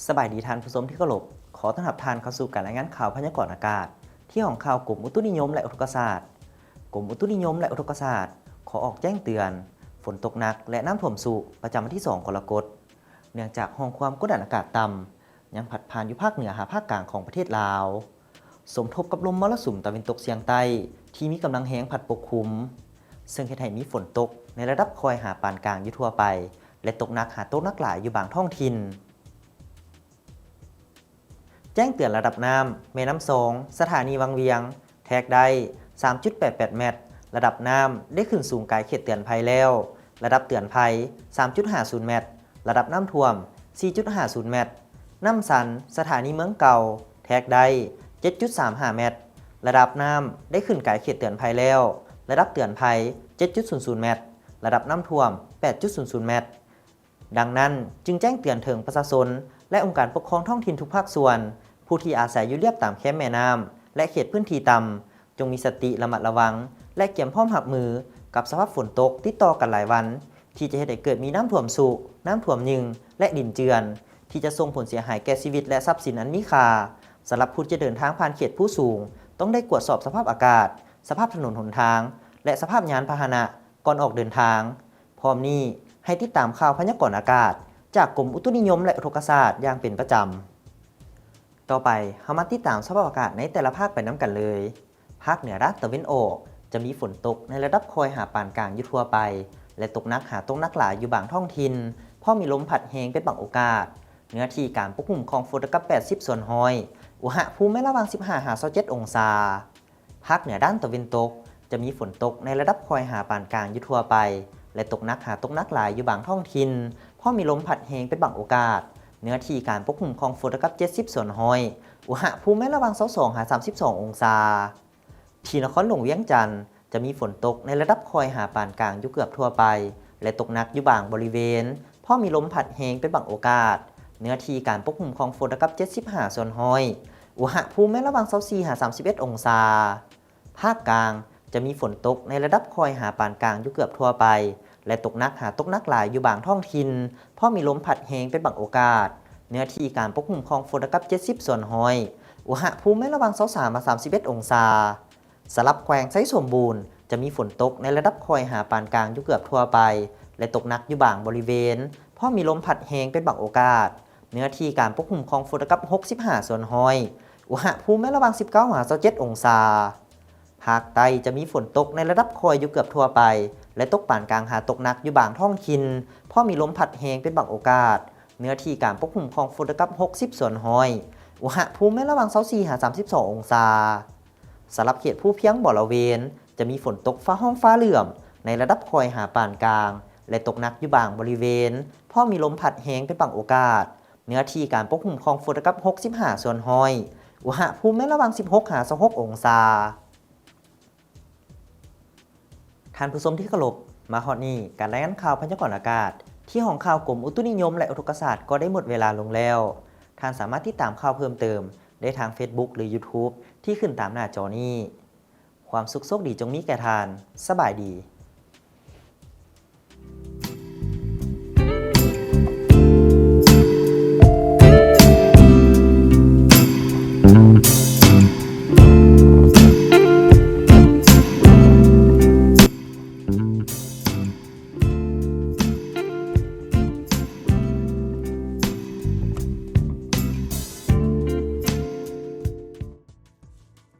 สบายดีท่านผู้ชมที่เคารพขอต้อนรับท่านเข้าสู่การรายงานข่าวพยากรณ์อากาศที่ของข่าวกรมอุตุนิยมและอุทกศาสตร์กรมอุตุนิยมและอุทกศาสตร์ขอออกแจ้งเตือนฝนตกหนักและน้ำท่วมสูงประจำวันที่2กรกฎาคมเนื่องจากห้องความกดดันอากาศต่ำยังพัดผ่านอยู่ภาคเหนือหาภาคกลางของประเทศลาวสมทบกับลมมรสุมตะวันตกเฉียงใต้ที่มีกำลังแรงพัดปกคลุมซึ่งเฮ็ดให้มีฝนตกในระดับคอยหาปานกลางอยู่ทั่วไปและตกหนักหาตกหนักหลายอยู่บางท้องถิ่นแจ้งเตือนระดับน้ำแม่น้ำสองสถานีวังเวียงแทกได้ 3.88 เมตรระดับน้ำได้ขึ้นสูงไกลเขตเตือนภัยแล้วระดับเตือนภัย 3.50 เมตรระดับน้ำท่วม 4.50 เมตรน้ำสันสถานีเมืองเก่าแทกได้ 7.35 เมตรระดับน้ำได้ขึ้นไกลเขตเตือนภัยแล้วระดับเตือนภัย 7.00 เมตรระดับน้ำท่วม 8.00 เมตรดังนั้นจึงแจ้งเตือนถึงประชาชนและองค์การปกครองท้องถิ่นทุกภาคส่วนผู้ที่อาศัยอยู่เลียบตามแคมป์แม่น้ำและเขตพื้นที่ต่ำจงมีสติระมัดระวังและเตรียมพร้อมรับมือกับสภาพฝนตกติดต่อกันหลายวันที่จะเฮ็ดให้เกิดมีน้ำท่วมสูงน้ำท่วมยึงและดินเจือนที่จะส่งผลเสียหายแก่ชีวิตและทรัพย์สินอันมีค่าสำหรับผู้จะเดินทางผ่านเขตผู้สูงต้องได้ตรวจสอบสภาพอากาศสภาพถนนหนทางและสภาพยานพาหนะก่อนออกเดินทางพร้อมนี้ให้ติดตามข่าวพยากรณ์อากาศจากกรมอุตุนิยมและอุทกศาสตร์อย่างเป็นประจำต่อไปเรามาติดตามสภาพอากาศในแต่ละภาคไปน้ำกันเลยภาคเหนือด้านตะวันออกจะมีฝนตกในระดับคอยหาปานกลางอยู่ทั่วไปและตกหนักหาตกหนักหลายอยู่บางท้องถิ่นเพราะมีลมพัดแรงเป็นบางโอกาสเนื้อที่การปกคลุมของฝนกับ80ส่วนห้อยอุณหภูมิไม่ระหว่าง15-27องศาภาคเหนือด้านตะวันตกจะมีฝนตกในระดับคอยหาปานกลางอยู่ทั่วไปและตกหนักหาตกหนักหลายอยู่บางท้องถิ่นเพราะมีลมพัดแรงเป็นบางโอกาสเนื้อที่การปกคลุมของฝนกับ70ส่วนห้อยอุณหภูมิไม่ระหว่าง22-32องศาที่นครหลวงเวียงจันทร์จะมีฝนตกในระดับคอยหาปานกลางอยู่เกือบทั่วไปและตกหนักอยู่บางบริเวณเพราะมีลมพัดแรงเป็นบางโอกาสเนื้อที่การปกคลุมของฝนกับ75ส่วนห้อยอุณหภูมิไม่ระหว่าง24-31องศาภาคกลางจะมีฝนตกในระดับคอยหาปานกลางอยู่เกือบทั่วไปและตกหนักหาตกหนักหลายอยู่บางท้องถิ่นเพราะมีลมพัดแรงเป็นบางโอกาสเนื้อที่การปกคลุมของฝนกับ70ส่วนห้อยอุณหภูมิไม่ระหว่าง23-31องศาสลับแขวงไซสมบูรณ์จะมีฝนตกในระดับคอยหาปานกลางอยู่เกือบทั่วไปและตกหนักอยู่บางบริเวณเพราะมีลมพัดแรงเป็นบางโอกาสเนื้อที่การปกคลุมของฝนกับ65ส่วนห้อยอุณหภูมิไม่ระหว่าง19-27องศาภาคใต้จะมีฝนตกในระดับคอยอยู่เกือบทั่วไปและตกปานกลางหาตกหนักอยู่บางท้องถิ่นเพราะมีลมพัดแรงเป็นบางโอกาสเนื้อที่การปกคลุมของฝนกับ60ส่วนห้อยอุณหภูมิไม่ระหว่าง24-32องศาสำหรับเขตผู้เพียงบริเวณจะมีฝนตกฟ้าห้องฟ้าเหลื่อมในระดับคอยหาปานกลางและตกหนักอยู่บางบริเวณเพราะมีลมพัดแรงเป็นบางโอกาสเนื้อที่การปกคลุมของฝนกับ65ส่วนห้อยอุณหภูมิไม่ระหว่าง16-26องศาท่านผู้ชมที่เคารพมาฮอดนี้การรายงานข่าวพยากรณ์อากาศที่ห้องข่าวกรมอุตุนิยมและอุทกศาสตร์ก็ได้หมดเวลาลงแล้วท่านสามารถติดตามข่าวเพิ่มเติมได้ทาง Facebook หรือ YouTube ที่ขึ้นตามหน้าจอนี้ความสุขโชคดีจงมีแก่ท่านสบายดี